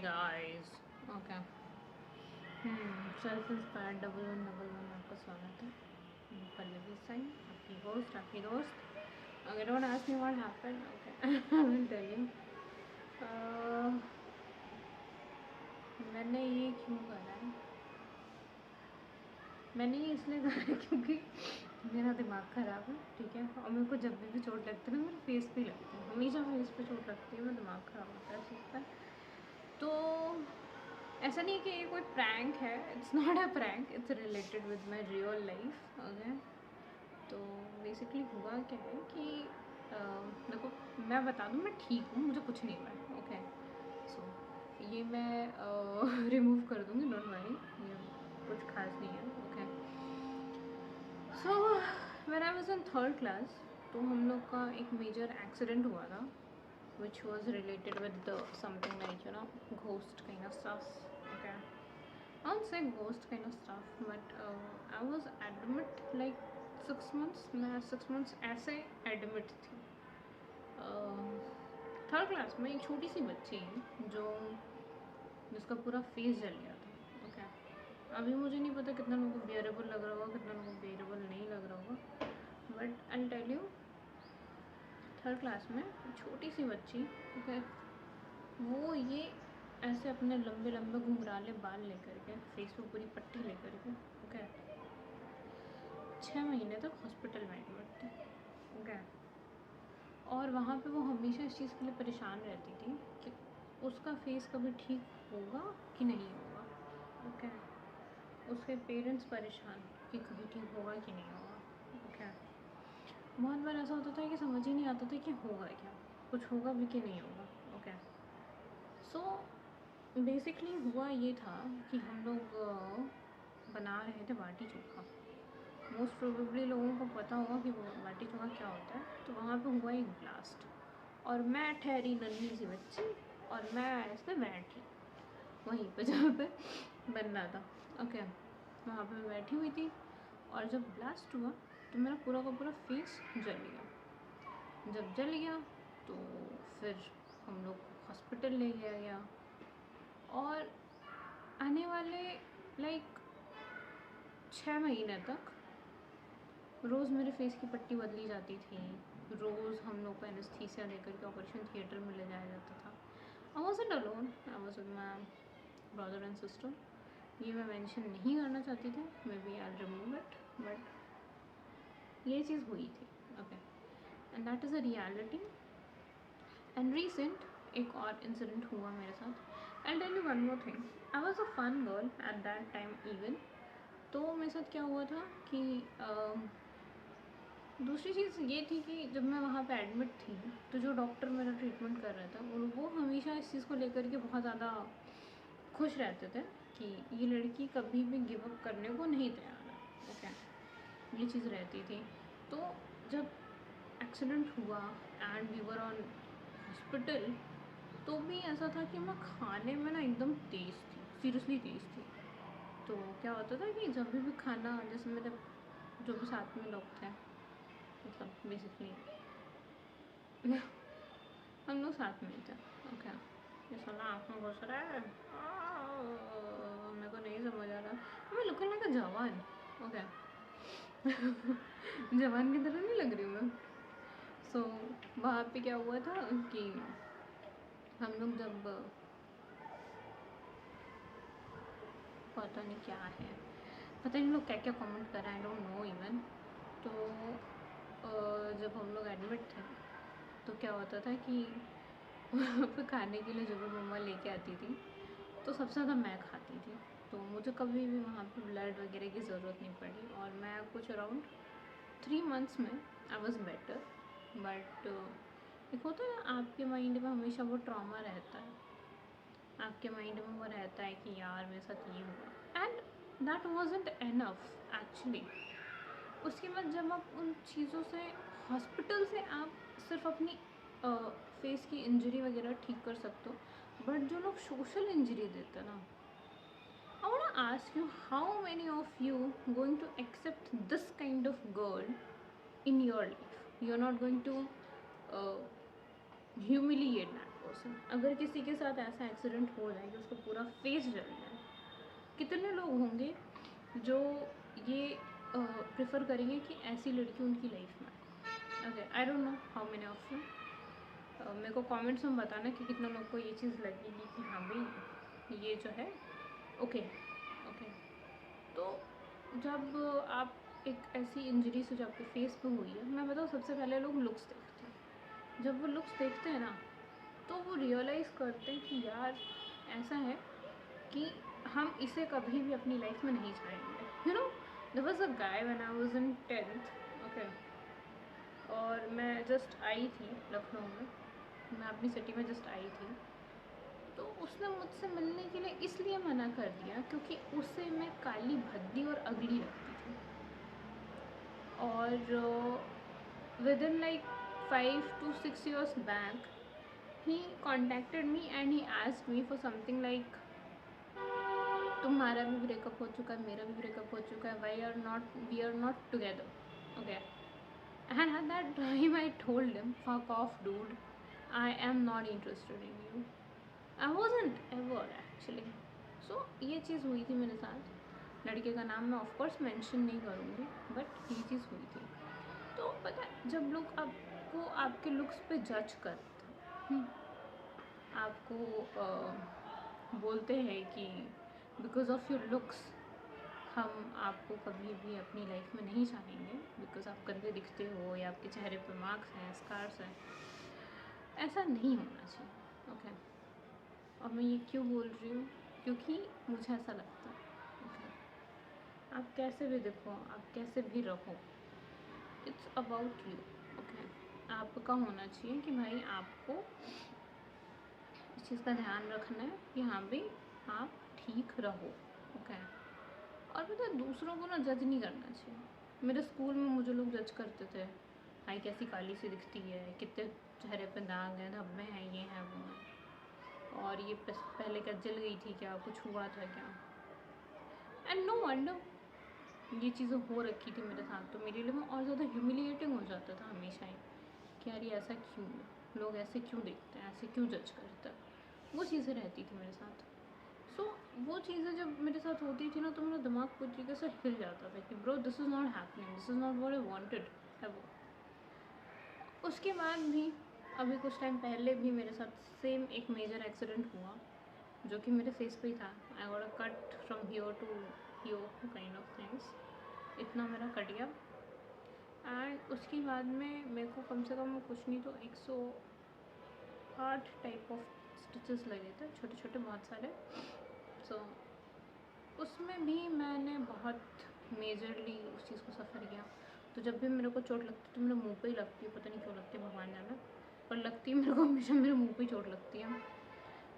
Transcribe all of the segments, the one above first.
Guys. Okay. Self inspired 1111 आपका स्वागत है। पल्लवी साइन, आपकी होस्ट, आपकी दोस्त। Okay, don't ask me what happened. Okay, I will tell you. मैंने ये क्यों करा है? मैंने ये इसलिए करा है क्योंकि मेरा दिमाग ख़राब है, ठीक है। और मेरे को जब भी चोट लगती है ना, मेरे फेस पे लगती है, हमेशा फेस पे चोट लगती है, मेरा दिमाग ख़राब होता है इस चीज़ पर। तो ऐसा नहीं कि ये कोई प्रैंक है, it's not a prank, it's related with my real life. Okay, तो बेसिकली हुआ क्या है कि देखो, मैं बता दूँ, मैं ठीक हूँ, मुझे कुछ नहीं हुआ। ओके, सो ये मैं रिमूव कर दूँगी, डोंट वरी, ये कुछ खास नहीं है। Okay, so when I was in third class, तो हम लोग का एक मेजर एक्सीडेंट हुआ था, which was related with the something like, you know, ghost kind of stuff. Okay, I won't say ghost kind of stuff, but I was admit like 6 months. मैं 6 months ऐसे admit थी। Third class में एक छोटी सी बच्ची जो जिसका पूरा फेस जल गया था। ओके, अभी मुझे नहीं पता कितना लोगों को बेयरेबल लग रहा होगा, कितना लोगों को बेयरेबल नहीं लग रहा होगा, but I tell you, third class में छोटी सी बच्ची, ओके, वो ये ऐसे अपने लंबे लंबे घुंघराले बाल लेकर के, फेस पे पूरी पट्टी लेकर के, ओके, 6 महीने तक हॉस्पिटल में एडमिट थी। ओके, और वहाँ पे वो हमेशा इस चीज़ के लिए परेशान रहती थी कि उसका फेस कभी ठीक होगा कि नहीं होगा। ओके, उसके पेरेंट्स परेशान कि कभी ठीक होगा कि नहीं होगा। ओके, बहुत बार ऐसा होता था कि समझ ही नहीं आता था कि होगा क्या, कुछ होगा भी कि नहीं होगा। ओके, सो बेसिकली हुआ ये था कि हम लोग बना रहे थे बाटी चोखा। मोस्ट प्रोबेबली लोगों को पता होगा कि वो बाटी चोखा क्या होता है। तो वहाँ पे हुआ एक ब्लास्ट, और मैं ठहरी नन्ही सी बच्ची, और मैं ऐसे बैठी वहीं पे जहाँ पे बनना था। ओके, वहाँ पे मैं बैठी हुई थी, और जब ब्लास्ट हुआ तो मेरा पूरा का पूरा फेस जल गया। जब जल गया तो फिर हम लोग को हॉस्पिटल ले गया गया, और आने वाले लाइक 6 महीने तक रोज़ मेरे फेस की पट्टी बदली जाती थी। रोज़ हम लोग को एनेस्थीसिया देकर के ऑपरेशन थिएटर में ले जाया जाता था। I wasn't alone, I was with my brother and sister. ये मैं मेंशन नहीं करना चाहती थी, maybe I remove it, but ये चीज़ हुई थी। Okay, and that is a reality. And recent एक और इंसिडेंट हुआ मेरे साथ। I tell you one more thing, I was a fun girl at that time even. तो मेरे साथ क्या हुआ था कि दूसरी चीज़ ये थी कि जब मैं वहाँ पे एडमिट थी, तो जो डॉक्टर मेरा ट्रीटमेंट कर रहा था, वो हमेशा इस चीज़ को लेकर के बहुत ज़्यादा खुश रहते थे कि ये लड़की कभी भी गिव अप करने को नहीं तैयार है। ओके, ये चीज़ रहती थी। तो जब एक्सीडेंट हुआ and we were on hospital, तो भी ऐसा था कि मैं खाने में ना एकदम तेज़ थी, सीरियसली तेज़ थी। तो क्या होता था कि जब भी खाना, जैसे मेरे जो भी साथ में लोग थे, मतलब बेसिकली हम लोग साथ में ही थे। ओके, ये साला आँख में घुस रहा है, मेरे को नहीं समझ आ रहा, मैं लुकिंग लाइक अ जवान। ओके, जवान की तरह नहीं लग रही हूँ मैं। सो वहाँ पे क्या हुआ था कि हम लोग जब, पता नहीं क्या है, पता नहीं लोग क्या क्या कमेंट कर रहे हैं, आई डोंट नो इवन। तो जब हम लोग एडमिट थे, तो क्या होता था कि वहाँ पे खाने के लिए जो भी मम्मा लेके आती थी, तो सबसे ज़्यादा मैं खाती थी। तो मुझे कभी भी वहाँ पे ब्लड वगैरह की ज़रूरत नहीं पड़ी, और मैं कुछ अराउंड 3 मंथ्स में आई वॉज बेटर। बट एक होता है ना, आपके माइंड में हमेशा वो ट्रॉमा रहता है, आपके माइंड में वो रहता है कि यार मेरे साथ ये हुआ, and that wasn't enough actually. उसके बाद जब आप उन चीज़ों से, हॉस्पिटल से आप सिर्फ अपनी फेस की इंजरी वगैरह ठीक कर सकते हो, बट जो लोग सोशल इंजरी देते हैं ना, I want to ask you, how many of you going to accept this kind of girl in your life? You're not going to humiliate that person, अगर किसी के साथ ऐसा एक्सीडेंट हो जाए कि उसका पूरा फेस जल जाए, कितने लोग होंगे जो ये प्रेफर करेंगे कि ऐसी लड़की उनकी लाइफ में। Okay, I don't know how many of you, मेरे को कमेंट्स में बताना कि कितना लोग को ये चीज़ लगेगी कि हाँ भाई ये जो है ओके ओके। तो जब आप एक ऐसी इंजरी से जो आपके फेस पे हुई है, मैं बताऊँ सबसे पहले लोग लुक्स देखते हैं। जब वो लुक्स देखते हैं ना तो वो रियलाइज़ करते हैं कि यार ऐसा है कि हम इसे कभी भी अपनी लाइफ में नहीं चाहेंगे। You know, there was a guy when I was in 10th, okay, और मैं जस्ट आई थी लखनऊ में, मैं अपनी सिटी में जस्ट आई थी। तो उसने मुझसे मिलने के लिए इसलिए मना कर दिया क्योंकि उसे मैं काली भद्दी और अगली लगती थी। और with in like 5 to 6 years back he contacted me and he asked me for something like तुम्हारा भी ब्रेकअप हो चुका है, मेरा भी ब्रेकअप हो चुका है, we are not together, okay. And at that time I told him, fuck off dude, I am not interested in you. I wasn't ever actually. So ये चीज़ हुई थी मेरे साथ। लड़के का नाम मैं ऑफ कोर्स मेंशन नहीं करूँगी, बट ये चीज़ हुई थी। तो पता है जब लोग आपको आपके लुक्स पे जज करते हैं, आपको बोलते हैं कि बिकॉज ऑफ योर लुक्स हम आपको कभी भी अपनी लाइफ में नहीं चाहेंगे बिकॉज आप गंदे दिखते हो या आपके चेहरे पे मार्क्स हैं, स्कार्स हैं, ऐसा नहीं होना चाहिए, ओके। और मैं ये क्यों बोल रही हूँ, क्योंकि मुझे ऐसा लगता है, ओके। आप कैसे भी दिखो, आप कैसे भी रहो, इट्स अबाउट यू, ओके। आपका होना चाहिए कि भाई आपको इस चीज़ का ध्यान रखना है कि हाँ भाई आप ठीक रहो, ओके। और पता है दूसरों को ना जज नहीं करना चाहिए। मेरे स्कूल में मुझे लोग जज करते थे, भाई कैसी काली सी दिखती है, कितने चेहरे पे दाग हैं, धब्बे हैं, ये हैं वो हैं, और ये पहले क्या जल गई थी क्या, कुछ हुआ था क्या। एंड नो वंडर ये चीज़ें हो रखी थी मेरे साथ, तो मेरे लिए वो और ज़्यादा ह्यूमिलिएटिंग हो जाता था हमेशा ही कि यार ये ऐसा क्यों, लोग ऐसे क्यों देखते हैं, ऐसे क्यों जज करते हैं, वो चीज़ें रहती थी मेरे साथ। सो वो चीज़ें जब मेरे साथ होती थी ना तो मेरा दिमाग पूरी तरीके से हिल जाता था कि bro this is not happening, this is not what I wanted ever. उसके बाद भी अभी कुछ टाइम पहले भी मेरे साथ सेम एक मेजर एक्सीडेंट हुआ जो कि मेरे फेस पे ही था। I got a cut from here to here kind of things, इतना मेरा कट गया। एंड उसके बाद में मेरे को कम से कम कुछ नहीं तो 108 टाइप ऑफ स्टिचेस लगे थे, छोटे छोटे बहुत सारे। सो उसमें भी मैंने बहुत मेजरली उस चीज़ को सफ़र किया। तो जब भी मेरे को चोट लगती तो मेरे मुंह पे ही लगती है, पता नहीं क्यों लगती है, भगवान जाने, पर लगती है मेरे को हमेशा मेरे मुंह पे ही चोट लगती है।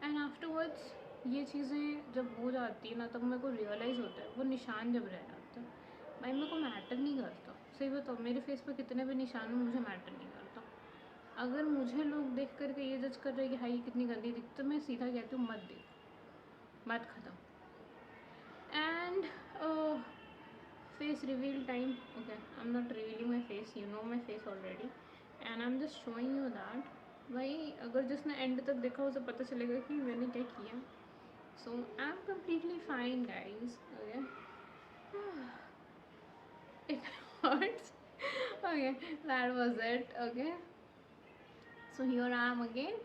एंड आफ्टरवर्ड्स ये चीज़ें जब हो जाती है ना तब मेरे को रियलाइज़ होता है वो निशान जब रह जाता है, भाई मेरे को मैटर नहीं करता। सही बताओ, मेरे फेस पर कितने भी निशान हो मुझे मैटर नहीं करता। अगर मुझे लोग देख करके ये जज कर रहे हैं कि हाई कितनी गंदी दिखती, तो मैं सीधा कहती हूँ मत देख, बात ख़त्म। And face reveal time, okay, I'm not revealing my face, you know my face already, and I'm just showing you that भाई अगर जिसने एंड तक देखा उसे पता चलेगा कि मैंने क्या किया। So I am completely fine guys, okay. It hurts, okay, that was it, okay. So here I am again.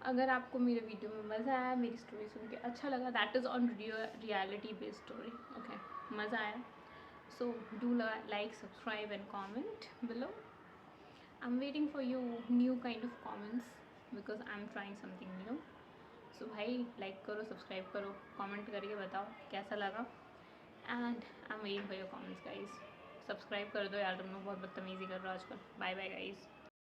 अगर आपको मेरे वीडियो में मज़ा आया, मेरी स्टोरी सुन के अच्छा लगा, that is on reality based story, okay, मज़ा आया, so do like, subscribe and comment below. I'm waiting for you new kind of comments because I'm trying something new. So भाई लाइक करो, सब्सक्राइब करो, comment करके बताओ कैसा लगा, and I am waiting for your comments guys. Subscribe कर दो यार, तुम लोग बहुत बदतमीज़ी कर रहे हो आजकल। Bye bye guys.